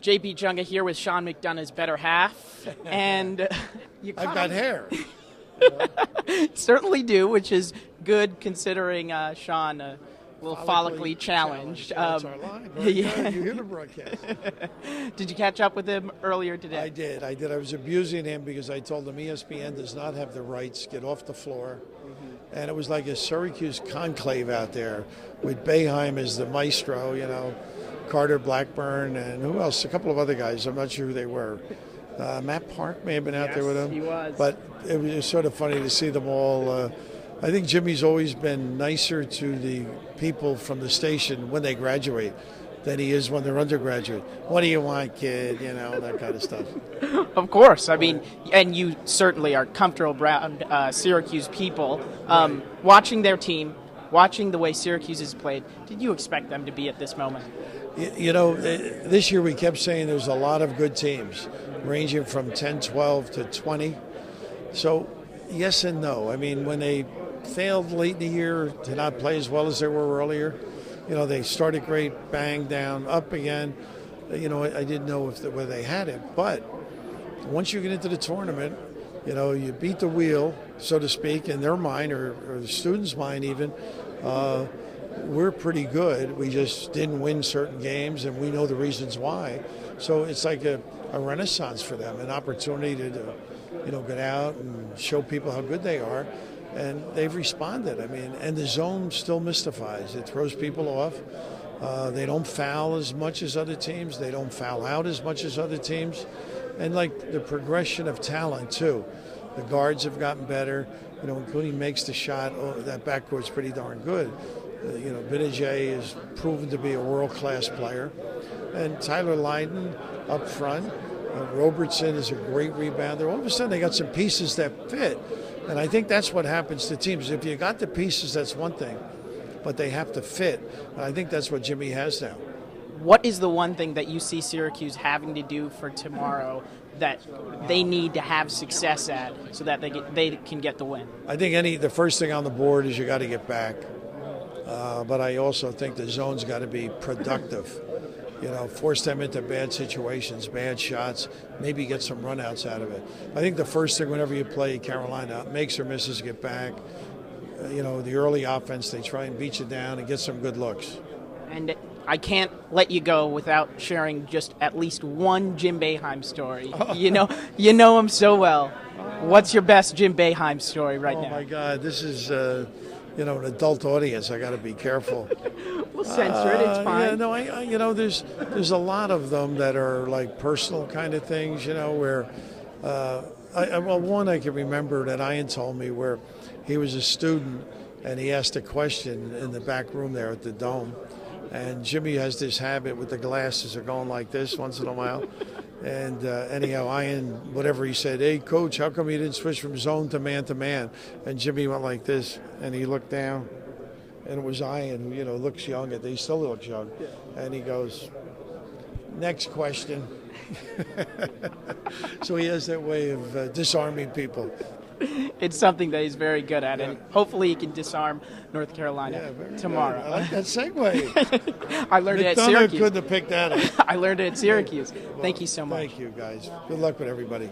JP Chunga here with Sean McDonough's better half, and I've got hair. Certainly do, which is good considering Sean a little follically challenged. That's our line. Yeah. You hear the broadcast. Did you catch up with him earlier today? I did. I was abusing him because I told him ESPN does not have the rights. Get off the floor. And it was like a Syracuse conclave out there with Boeheim as the maestro, Carter Blackburn, and who else? A couple of other guys. I'm not sure who they were. Matt Park may have been out there with him. He was. But it was sort of funny to see them all. I think Jimmy's always been nicer to the people from the station when they graduate than he is when they're undergraduate. What do you want, kid? That kind of stuff. Of course. I mean, and you certainly are comfortable around Syracuse people. Watching their team, watching the way Syracuse has played, did you expect them to be at this moment? This year we kept saying there's a lot of good teams, ranging from 10, 12 to 20. So, yes and no. I mean, when they failed late in the year to not play as well as they were earlier, they started great, bang, down, up again. I didn't know whether they had it. But once you get into the tournament, you beat the wheel, so to speak, in their mind or the students' mind even. We're pretty good. We just didn't win certain games, and we know the reasons why. So it's like a renaissance for them, an opportunity to get out and show people how good they are. And they've responded. I mean, and the zone still mystifies. It throws people off. They don't foul as much as other teams. They don't foul out as much as other teams. And like the progression of talent too. The guards have gotten better. When Cooney makes the shot, that backcourt's pretty darn good. Bidejay is proven to be a world-class player. And Tyler Lydon up front. Robertson is a great rebounder. All of a sudden, they got some pieces that fit. And I think that's what happens to teams. If you got the pieces, that's one thing. But they have to fit. And I think that's what Jimmy has now. What is the one thing that you see Syracuse having to do for tomorrow that they need to have success at so that they can get the win? I think the first thing on the board is you got to get back. But I also think the zone's got to be productive. Force them into bad situations, bad shots, maybe get some runouts out of it. I think the first thing whenever you play Carolina, makes or misses, get back. The early offense, they try and beat you down and get some good looks. And I can't let you go without sharing just at least one Jim Boeheim story. You know him so well. What's your best Jim Boeheim story right now? Oh, my God. This is, an adult audience. I got to be careful. We'll censor it. It's fine. Yeah, no, there's a lot of them that are like personal kind of things, where, one I can remember that Ian told me where he was a student and he asked a question in the back room there at the Dome. And Jimmy has this habit with the glasses are going like this once in a while. And anyhow, Ian, whatever he said, hey, Coach, how come you didn't switch from zone to man to man? And Jimmy went like this, and he looked down, and it was Ian, who, looks young. He still looks young. And he goes, next question. So he has that way of disarming people. It's something that he's very good at, and hopefully he can disarm North Carolina tomorrow. Good. I like that segue. I learned it at Syracuse. Couldn't have picked that up. I learned it at Syracuse. Thank you so much. Thank you, guys. Good luck with everybody.